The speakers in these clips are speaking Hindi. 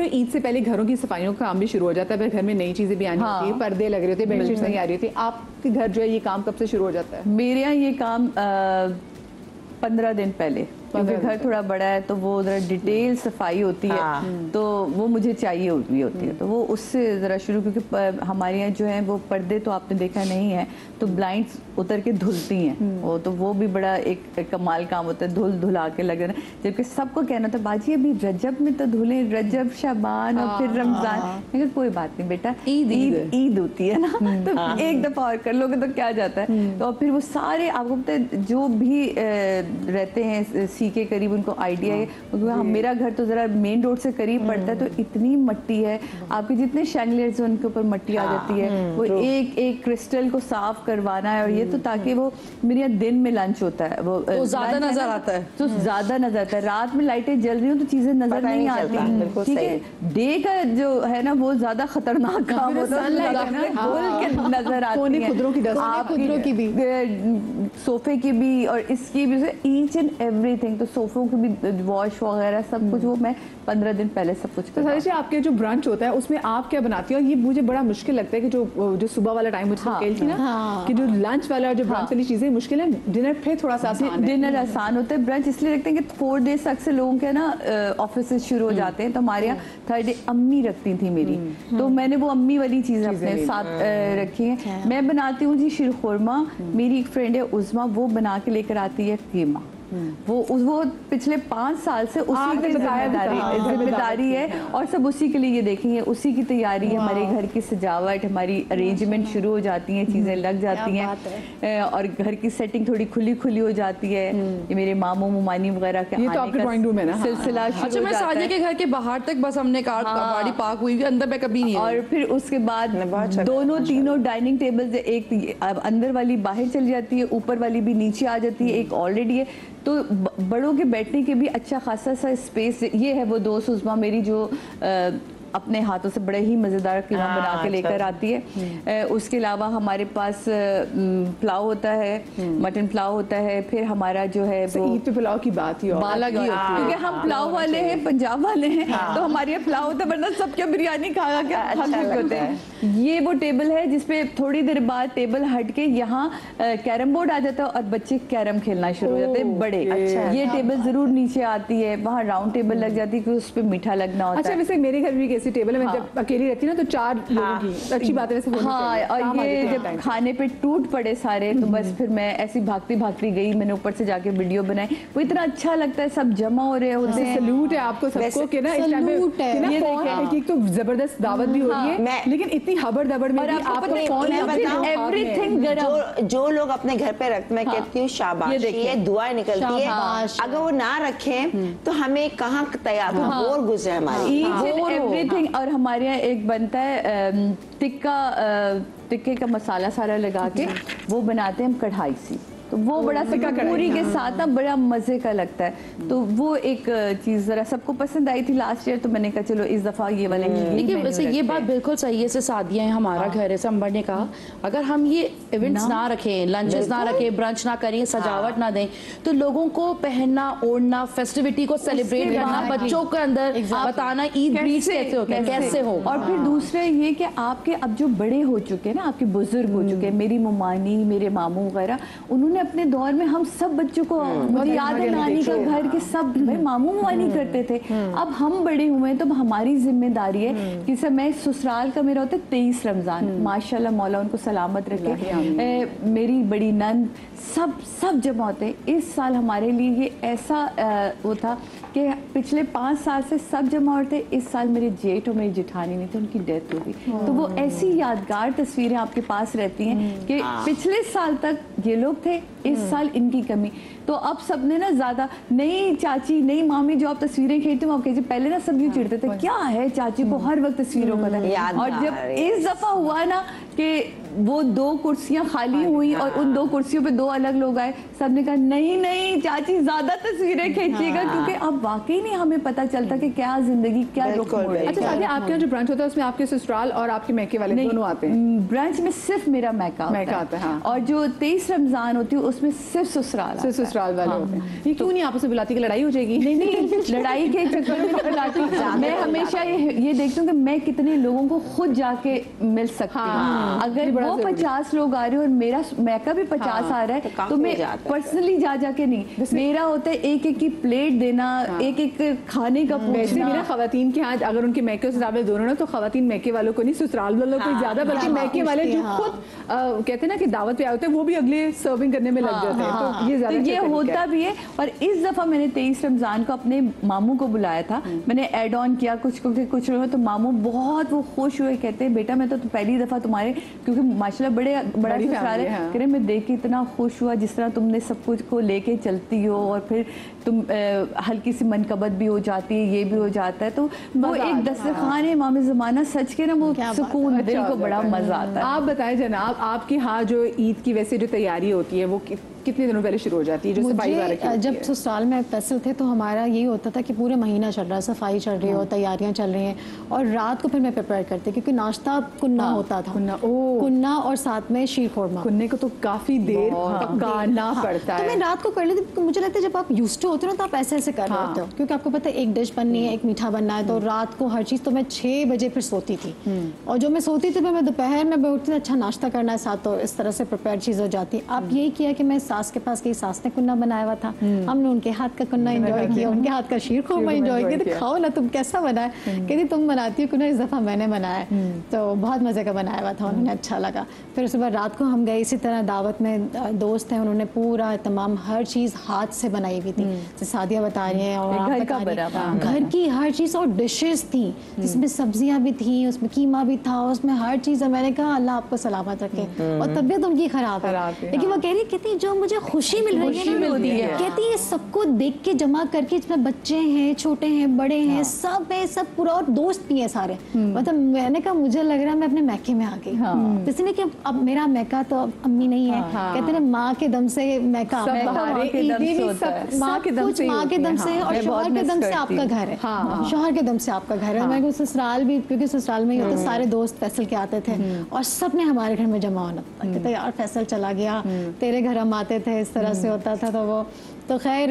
ईद से पहले घरों की सफाइयों का काम भी शुरू हो जाता है, फिर घर में नई चीजें भी आनी होती है, पर्दे लग रहे होते हैं, बेडशीट्स नहीं आ रही होती। आपके घर जो है ये काम कब से शुरू हो जाता है? मेरे यहाँ ये काम 15 दिन पहले, क्योंकि घर थोड़ा बड़ा है तो वो ज़रा डिटेल सफाई होती है, तो वो मुझे चाहिए होती है, तो वो उससे ज़रा शुरू, क्योंकि हमारे यहाँ जो है वो पर्दे तो आपने देखा नहीं है, तो ब्लाइंड्स उतर के धुलती हैं वो, तो वो भी बड़ा एक कमाल काम होता है, धुला के लग रहा है। जबकि सबको कहना था बाजी अभी रजब में तो धुले, रजब शाबान और फिर रमजान। लेकिन कोई बात नहीं बेटा, ईद होती है ना, तो एक दफ़ा और कर लोगे तो क्या जाता है। तो फिर वो सारे आपको पता है जो भी रहते हैं सी के करीब, उनको आइडिया है, क्योंकि मेरा घर तो जरा मेन रोड से करीब पड़ता है, तो इतनी मट्टी है, आपके जितने शैंगलेट्स हैं उनके ऊपर मट्टी आ जाती है, वो एक एक क्रिस्टल को साफ करवाना है, और ये तो ताकि वो मेरे यहाँ दिन में लंच होता है, वो तो ज्यादा नजर आता है, तो ज्यादा नजर आता है। रात में लाइटें जल रही हो तो चीजें नजर नहीं आती, ठीक है। डे का जो है ना वो ज्यादा खतरनाक काम होता है, नजर आती है, खुदरों की भी, सोफे की भी और इसकी भी, ईच एंड एवरीथिंग। तो सोफों की भी वॉश वगैरह सब कुछ वो मैं 15 दिन पहले सब कुछ। तो सारिश, आपके जो ब्रंच होता है उसमें आप क्या बनाती हो? ये मुझे बड़ा मुश्किल लगता है कि जो सुबह वाला टाइम मुझे थी ना, कि जो लंच वाला और जो ब्रंच वाली चीजें मुश्किल है, डिनर फिर थोड़ा सा आसान है। डिनर आसान होता है, ब्रंच इसलिए रखते हैं कि 4 डेज तक से लोगों के ना ऑफिस शुरू हो जाते हैं, तो हमारे यहाँ 3rd डे अम्मी रखती थी मेरी, तो मैंने वो अम्मी वाली चीजें अपने साथ रखी है। मैं बनाती हूँ जी शीरखुरमा, मेरी एक फ्रेंड है उज़मा, वो बना के लेकर आती है कीमा, वो पिछले 5 साल से उसी की जिम्मेदारी है, और सब उसी के लिए ये देखेंगे, उसी की तैयारी है। हमारे घर की सजावट, हमारी अरेंजमेंट शुरू हो जाती है, चीजें लग जाती हैं, और घर की सेटिंग थोड़ी खुली खुली हो जाती है। ये मेरे मामू मुमानी वगैरह का सिलसिला अच्छा, मैं साजिया के घर के बाहर तक बस हमने गाड़ी पार्क हुई, अंदर में कभी नहीं। और फिर उसके बाद दोनों तीनों डाइनिंग टेबल, एक अंदर वाली बाहर चली जाती है, ऊपर वाली भी नीचे आ जाती है, एक ऑलरेडी है, तो बड़ों के बैठने के भी अच्छा खासा सा स्पेस। ये है वो दोस्त उज़मा मेरी जो अपने हाथों से बड़े ही मज़ेदार कीमा बना के लेकर आती है। उसके अलावा हमारे पास पुलाव होता है, मटन पुलाव होता है, फिर हमारा जो है वो ईद पे पुलाव की बात ही अलग ही होती है, क्योंकि हम पुलाव वाले हैं, पंजाब वाले हैं, तो हमारे यहाँ पुलाव होता है, वरना सब क्या बिरयानी खा के होते हैं। ये वो टेबल है जिसपे थोड़ी देर बाद टेबल हट के यहाँ कैरम बोर्ड आ जाता है और बच्चे कैरम खेलना शुरू हो जाते हैं बड़े। ये टेबल जरूर नीचे आती है, वहाँ राउंड टेबल लग जाती है, उस पर मीठा लगना होता है। अच्छा, वैसे मेरे घर भी ऐसी टेबल है, मैं जब अकेली रहती ना तो 4 लोगों की अच्छी बात है वैसे होनी चाहिए। और ये जब खाने पे टूट पड़े सारे, तो बस फिर मैं ऐसी भागती भागती गई, मैंने ऊपर से जाके वीडियो बनाई, वो इतना अच्छा लगता है, सब जमा हो रहे होते हैं। सैल्यूट है आपको सबको कि ना इस टाइम पे एक तो जबरदस्त दावत भी हो रही है, लेकिन इतनी हबड़ दबड़ में एवरीथिंग जो लोग अपने घर पे रखते, मैं कहती हूँ शाबाश, ये दुआएं निकलती है। अगर वो ना रखें तो हमें कहाँ तैयार और गुजरे हमारी एवरीथिंग। और हमारे यहाँ एक बनता है टिक्के का मसाला सारा लगा के वो बनाते हैं हम कढ़ाई सी, तो वो बड़ा पूरी के साथ ना बड़ा मजे का लगता है। तो वो एक चीज जरा सबको पसंद आई थी लास्ट ईयर, तो मैंने कहा चलो इस दफा ये वाले। लेकिन वैसे ये बात बिल्कुल सही है, जैसे शादियां हैं, हमारा घर है, अंबर ने कहा अगर हम ये इवेंट्स ना रखें, लंचेस ना रखें, ब्रंच ना करें, सजावट ना दें, तो लोगों को पहनना ओढ़ना, फेस्टिविटी को सेलिब्रेट करना, बच्चों के अंदर बताना ईद ब्रीड कैसे होता है, कैसे हो। और फिर दूसरा ये कि आपके अब जो बड़े हो चुके हैं ना, आपके बुजुर्ग हो चुके हैं, मेरी मुमानी, मेरे मामू वगैरह, उन्होंने अपने दौर में हम सब बच्चों को, मुझे याद है नानी का घर के सब भाई मामू मुमानी करते थे। अब हम बड़े हुए हैं तो हमारी जिम्मेदारी है कि सब, मैं ससुराल का मेरा होता है 23 रमजान, माशाल्लाह मौला उनको सलामत रखे, मेरी बड़ी नंद सब जमा होते हैं। इस साल हमारे लिए ये ऐसा वो था कि पिछले 5 साल से सब जमा होते, इस साल मेरे जेठ और मेरी जेठानी नहीं थे, उनकी डेथ हो गई। तो वो ऐसी यादगार तस्वीरें आपके पास रहती हैं कि पिछले साल तक ये लोग थे, इस साल इनकी कमी। तो अब सबने ना ज्यादा नई चाची नई मामी जो आप तस्वीरें खींचते हो, आप कहते पहले ना सब यूँ चिढ़ते थे क्या है चाची को हर वक्त तस्वीरों का था। और जब इस दफा हुआ ना कि वो 2 कुर्सियां खाली हुई और उन 2 कुर्सियों पे 2 अलग लोग आए, सबने कहा नहीं नहीं चाची ज्यादा तस्वीरें खींचिएगा, क्योंकि अब वाकई नहीं हमें पता चलता कि क्या जिंदगी क्या रुख मोड़ है। अच्छा सादिया, आपके यहाँ जो ब्रांच होता है उसमें आपके ससुराल और आपके मैके वाले दोनों आते हैं? ब्रांच में सिर्फ मेरा मैका आता है, और जो 23 रमजान होती है उसमें सिर्फ ससुराल वाले होते हैं। ये क्यों नहीं आपस में बुलाती कि लड़ाई हो जाएगी? नहीं लड़ाई के चक्कर में नहीं बुलाती। मैं हमेशा ये देखती हूँ कि मैं कितने लोगों को खुद जाके मिल सकती हूँ। अगर वो 50 लोग आ रहे हैं और मेरा मैका भी 50 आ रहा है तो मैं पर्सनली जा जाके नहीं, मेरा होता है एक एक की प्लेट देना, एक एक खाने का पूछना। वैसे भी ना खवातीन के यहाँ अगर उनके मैके और ससुराल दोनों ना, तो खवातीन मैके वालों को नहीं, ससुराल वालों को ज्यादा, बल्कि मैके वाले जो खुद कहते हैं ना कि दावत पे आए होते हैं वो भी अगले सर्विंग करने में लग जाते हैं। तो ये ज्यादा ये होता भी है। और इस दफा मैंने 23 रमजान को अपने मामू को बुलाया था, मैंने एड ऑन किया कुछ तो मामू बहुत वो खुश हुए, कहते हैं बेटा मैं तो पहली दफा तुम्हारे, क्योंकि माशाल्लाह बड़ा ससुराल है, कह रहे मैं देख के इतना खुश हुआ जिस तरह तुमने सब कुछ को लेके चलती हो, और फिर तुम हल्की सी मनकबत भी हो जाती है, ये भी हो जाता है, तो वो एक दस्तरखान इमाम ज़माना सच के ना वो सुकून, दिल को बड़ा मजा आता है। आप बताएं जनाब, आपके यहाँ जो ईद की वैसे जो तैयारी होती है वो कितने दिनों पहले शुरू हो जाती है? जो सफाई वाला जब ससुराल में पैसे थे तो हमारा यही होता था कि पूरे महीना चल रहा है, सफाई चल रही है और तैयारियां चल रही हैं, और रात को फिर मैं प्रिपेयर करती, क्योंकि नाश्ता कुन्ना होता था, कुन्ना और साथ में शीर खोरमा। कुन्ने को तो काफी देर पकाना पड़ता है, तो मैं रात को कर लेती। मुझे लगता है जब आप यूज्ड टू होते हो तो आप ऐसे ऐसे कर रहे होते हो, क्योंकि आपको पता है एक डिश बननी है, एक मीठा बनना है, तो रात को हर चीज़। तो मैं 6 बजे फिर सोती थी, और जो मैं सोती थी मैं दोपहर में उठती थी, अच्छा नाश्ता करना है साथ, तो इस तरह से प्रिपेयर चीज़ हो जाती। अब यही किया कि मैं सास के पास गई, सास ने कुन्ना बनाया हुआ था, हमने उनके हाथ का कुन्ना एंजॉय किया, उनके हाथ का शीर खोरमा एंजॉय किया। तो खाओ ना तुम कैसा बना है, कहती तुम बनाती हो कुन्ना, इस दफ़ा मैंने बनाया, तो बहुत मज़े का बनाया हुआ था, उन्हें अच्छा लगा। फिर उसके बाद रात को हम गए, इसी तरह दावत में दोस्त हैं, उन्होंने पूरा तमाम हर चीज़ हाथ से बनाई हुई थी, जैसे सादिया बता रही हैं, और घर की हर चीज़, और डिशेस थी जिसमें सब्जियां भी थी, उसमें कीमा भी था, उसमें हर चीज़। मैंने कहा अल्लाह आपको सलामत रखे, और तबीयत उनकी खराब है, लेकिन वो कह रही कहती जो मुझे खुशी मिल रही है, कहती है सबको देख के जमा करके, इसमें बच्चे हैं, छोटे हैं, बड़े हैं, सब है, सब पूरा, और दोस्त भी है सारे। मतलब मैंने कहा मुझे लग रहा है मैं अपने मैके में आ गई, इसलिए कि अब मेरा मैका तो अब अम्मी नहीं है, कहते हैं माँ के दम से मैका, माँ के दम से, और शौहर के दम से आपका घर है, शौहर के दम से आपका घर है। मैं ससुराल भी, क्योंकि ससुराल में ही होता, सारे दोस्त फैसल के आते थे, और सब ने हमारे घर में जमा होना था, कहते यार फैसल चला गया, तेरे घर हम आते थे, इस तरह से होता था। तो वो तो खैर,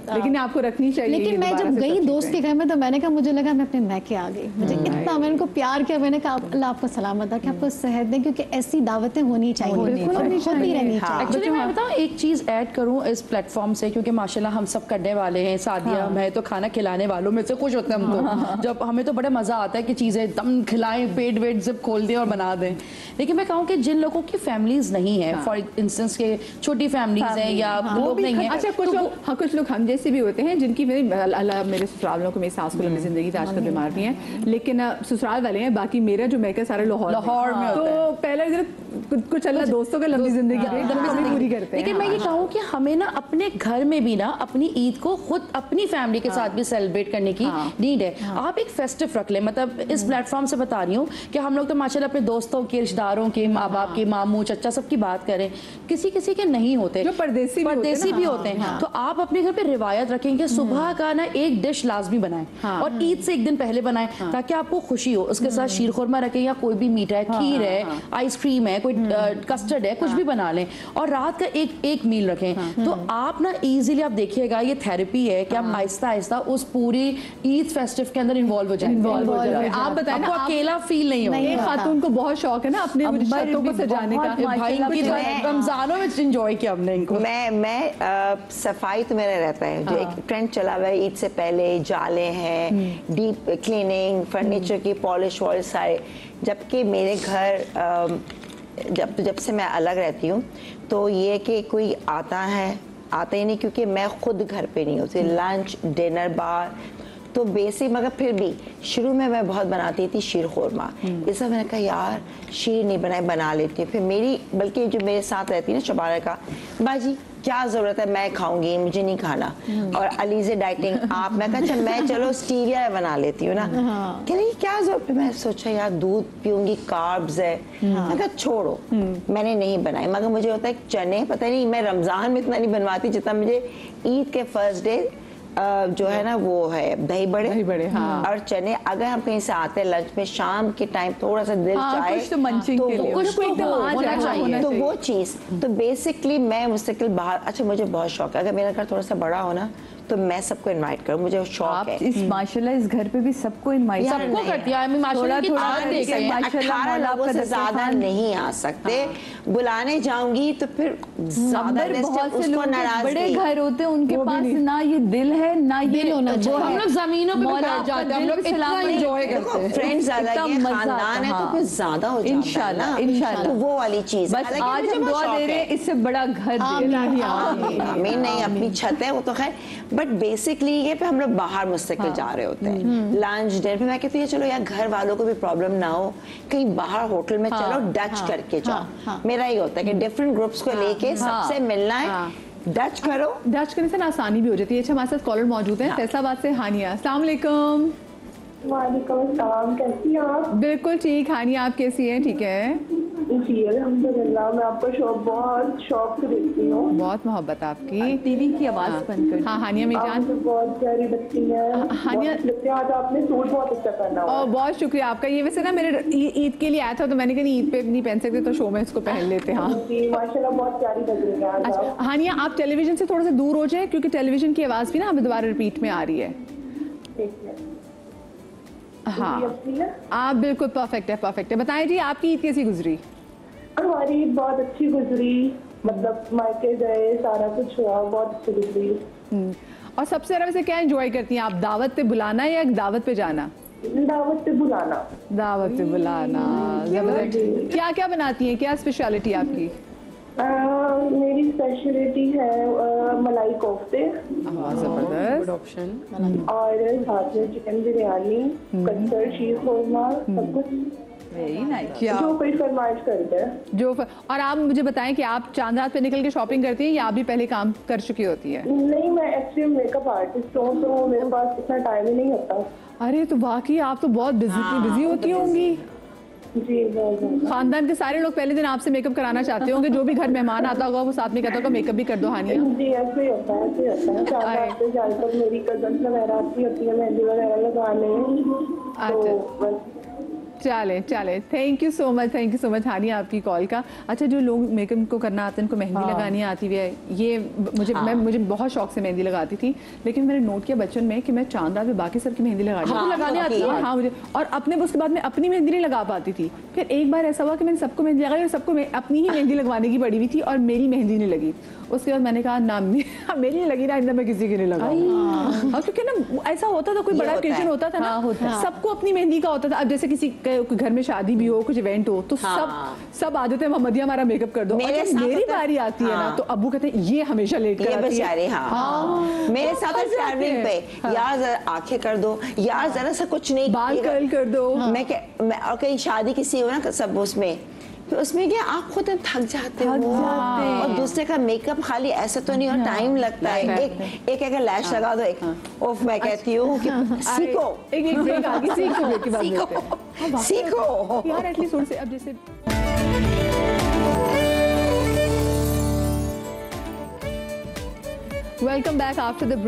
लेकिन आपको रखनी चाहिए। लेकिन मैं जब गई दोस्त के घर में तो मैंने कहा मुझे लगा मैं अपने मैके आ गई, मुझे इतना, मैंने उनको प्यार किया, मैंने कहा अल्लाह आपको सलामत रखे, आपको सेहत दे, क्योंकि ऐसी दावतें होनी चाहिए, बिल्कुल होती रहनी चाहिए। एक्चुअली मैं बताऊँ एक चीज़ ऐड करूँ इस प्लेटफॉर्म से, क्योंकि माशाल्लाह हम सब करने वाले हैं, सादिया मैं तो खाना खिलाने वालों में से कुछ होते हैं हम तो, जब हमें तो बड़ा मज़ा आता है कि चीज़ें एकदम खिलाएं, पेट वेट जिप खोल दें और बना दें। लेकिन मैं कहूँ कि जिन लोगों की फैमिलीज नहीं है, फॉर इंस्टेंस के छोटी फैमिलीज हैं या लोग नहीं है, अच्छा कुछ लोग जैसे भी होते हैं जिनकी अल्लाह मेरे ससुराल वालों को, मेरी सास को लंबी जिंदगी थी, आजकल बीमार भी हैं, लेकिन ससुराल वाले हैं, बाकी मेरा जो मैका सारे लाहौर में, तो पहले कुछ अल्लाह दोस्तों को लंबी जिंदगी पूरी करते हैं। लेकिन मैं ये कहूँ कि हमें ना अपने घर में भी ना अपनी ईद को खुद अपनी फैमिली के साथ भी सेलिब्रेट करने की नीड है। आप एक फेस्टिव रख लें, मतलब इस प्लेटफॉर्म से बता रही हूँ कि हम लोग तो माशाल्लाह अपने दोस्तों के, रिश्तेदारों के, माँ बाप के, मामू चचा सबकी बात करें, किसी किसी के नहीं होते, जो परदेसी भी होते हैं, तो आप अपने घर पे रिवायत रखें कि सुबह का ना एक डिश लाजमी बनाएं, और ईद से एक दिन पहले बनाएं, ताकि आपको खुशी हो। उसके साथ शीर खुरमा रखें, या कोई भी मीठा है, खीर है, आइसक्रीम है, कोई कस्टर्ड है, कुछ भी बना लें, और रात का एक मील रखें। तो आप ना इजीली आप देखिएगा, ये थेरेपी है कि आप आहिस्ता आहिस्ता उस पूरी ईद फेस्टिव के अंदर इन्वॉल्व हो जाएंगे। आप बताएं ना, आपको अकेला फील नहीं होगा। एक खातून को बहुत शौक है ना अपने छतों को सजाने का, भाई रमजानों में एंजॉय किया हमने इनको। मैं सफाई तो मेरा रहता है, जो एक ट्रेंड चला हुआ है ईद से पहले, जाले हैं, डीप क्लीनिंग, फर्नीचर की पॉलिश वॉलिश सारे। जबकि मेरे घर जब से मैं अलग रहती हूँ तो ये कि कोई आता ही नहीं, क्योंकि मैं खुद घर पे नहीं होती, लंच डिनर बार, तो बेसिक, मगर फिर भी शुरू में मैं बहुत बनाती थी शीर खुरमा। इस समय मैंने कहा यार शीर नहीं बनाई, बना लेती हूँ। फिर मेरी, बल्कि जो मेरे साथ रहती है ना शबाना का, बाजी क्या जरूरत है, मैं खाऊंगी, मुझे नहीं खाना। और अलीज़े डाइटिंग आप, मैं कहा मैं चलो स्टीविया बना लेती हूँ ना। कि नहीं क्या जरूरत है, मैं सोचा यार दूध पीऊंगी, कार्ब्स है। मैं कहा छोड़ो, मैंने नहीं बनाई। मगर मुझे होता है चने, पता नहीं मैं रमजान में इतना नहीं बनवाती जितना मुझे ईद के फर्स्ट डे जो है ना वो है दही बड़े हाँ। और चने। अगर हम कहीं से आते हैं लंच में शाम के टाइम थोड़ा सा दिल चाहे कुछ तो मंचिंग के लिए कुछ तो एकदम होना चाहिए। तो वो चीज़ तो बेसिकली मैं मुस्तकिल बाहर, अच्छा मुझे बहुत शौक है, अगर मेरा घर थोड़ा सा बड़ा हो ना तो मैं सबको इनवाइट करूँ, मुझे शौक है। इस माशाल्लाह इस घर पे भी सबको इनवाइट सबको करती है। माशाल्लाह की ताकत देखें। 18 लोगों से ज्यादा नहीं आ सकते। बुलाने जाऊंगी तो फिर बहुत से लोग बड़े घर होते हैं, उनके पास ना ये दिल है ना ये होना चाहिए। हम लोग जमीनों पे बैठ जाते हैं, हम लोग इतना एंजॉय करते हैं। फ्रेंड्स ज्यादा है, खानदान है तो फिर ज्यादा हो जाता है। इंशाल्लाह तो वो वाली चीज। बस आज हम दुआ दे रहे हैं इससे बड़ा घर मैं नहीं, अपनी छत है वो तो खैर, बट बेसिकली ये पे हम लोग बाहर मुस्तकिल जा रहे होते हैं लंच डिनर पे। मैं कहती हूँ चलो यार घर वालों को भी प्रॉब्लम ना हो, कहीं बाहर होटल में चलो डच करके जाओ। मेरा ये होता है कि डिफरेंट ग्रुप्स को लेके सबसे मिलना है, डच करो। डच करने से ना आसानी भी हो जाती है। अच्छा हमारे साथ कॉलर मौजूद है फैसलाबाद से हानिया। अस्सलाम वालेकुम। वालेकुम अस्सलाम, कैसी हैं आप? बिल्कुल ठीक। हानिया आप कैसी हैं? ठीक है जी अल्हम्दुलिल्लाह। मैं आपका शो बहुत शौक से देखती हूँ। बहुत मोहब्बत आपकी। टीवी की आवाज बंद कर। हाँ हानिया मेरी आप जान, तो बहुत प्यारी बच्ची हैं। हानिया लगता है आज आपने सूट बहुत अच्छा पहना हुआ और है। बहुत शुक्रिया आपका। ये वैसे ना मेरे ईद के लिए आया था तो मैंने कहा ईद पे नहीं पहन सकते तो शो में इसको पहन लेते। हाँ जी माशाल्लाह बहुत प्यारी लग रही है आज आप। अच्छा हानिया आप टेलीविजन से थोड़ा सा दूर हो जाए क्योंकि टेलीविजन की आवाज़ भी ना अभी दोबारा रिपीट में आ रही है। ठीक है। हाँ जी, अच्छी है? आप बिल्कुल परफेक्ट है, परफेक्ट है। बताएं जी आपकी ईद कैसी गुजरी? हमारी ईद बहुत अच्छी गुजरी, मतलब मायके गए, सारा कुछ हुआ, बहुत अच्छी गुजरी। और सबसे ज़्यादा वैसे क्या एंजॉय करती हैं आप, दावत पे बुलाना या दावत पे जाना? दावत पे बुलाना। दावत पे बुलाना जबरदस्त। क्या क्या बनाती हैं, क्या स्पेशलिटी आपकी? मेरी स्पेशलिटी है मलाई कोफ्ते जबरदस्त। और साथ में चिकन बिरयानी, कच्चर, शीर खुरमा, सब कुछ वेरी नाइस। क्या जो कोई फरमाइश करते हैं। और आप मुझे बताएं कि आप चांद रात पे निकल के शॉपिंग करती हैं या आप भी पहले काम कर चुकी होती है? नहीं, मैं एक्चुअली मेकअप आर्टिस्ट हूँ तो मेरे पास इतना टाइम ही नहीं होता। अरे तो वाकई आप तो बहुत बिजी होती होंगी। जी बहुत ज़्यादा। खानदान के सारे लोग पहले दिन आपसे मेकअप कराना चाहते होंगे, जो भी घर मेहमान आता होगा वो साथ में कहता होगा मेकअप भी कर दो हानिया। जी ऐसे ही होता है, ऐसे ही होता है। चार रात पे ज़्यादातर मेरी कजन वगैरह आती होती है मेहंदी वगैरह लगाने। तो बस चले थैंक यू सो मच हानिया आपकी कॉल का। अच्छा जो लोग मेकअप को करना आते हैं उनको मेहंदी लगानी आती है, ये मुझे बहुत शौक से मेहंदी लगाती थी, लेकिन मैंने नोट किया बचपन में कि मैं चांद रात पे बाकी सब की मेहंदी लगाने आती है। हाँ मुझे, और अपने उसके बाद में अपनी मेहंदी नहीं लगा पाती थी। फिर एक बार ऐसा हुआ कि मैंने सबको मेहंदी लगाई और सबको अपनी ही मेहंदी लगवाने की पड़ी हुई थी और मेरी मेहंदी नहीं लगी। उसके बाद मैंने कहा ना मेरी नहीं लगी ना इतना मैं किसी की नहीं लगाऊंगा। क्योंकि ना ऐसा होता था, कोई बड़ा ओकेजन होता था ना, सबको अपनी मेहंदी का होता था। अब जैसे किसी घर में शादी भी हो, कुछ इवेंट हो तो सब आ जाते हैं मोहम्मदिया हमारा मेकअप कर दो। मेरी बारी आती है ना तो अब्बू कहते हैं ये हमेशा लेट कराती है। मेरे साथ ट्रैवलिंग पे यार जरा आंखें कर दो, यार जरा सा कुछ नहीं, बाल कर्ल कर दो। मैं और कहीं शादी किसी हो ना सब उसमें क्या आप खुद थक जाते हो और दूसरे का मेकअप खाली ऐसा तो नहीं हो, टाइम लगता है। एक लैश लगा दो, एक ओफ मैं कहती हूँ कि सीखो, एक ब्रेक आ गई, सीखो यार एटलीस्ट उनसे। अब जैसे welcome back after the break.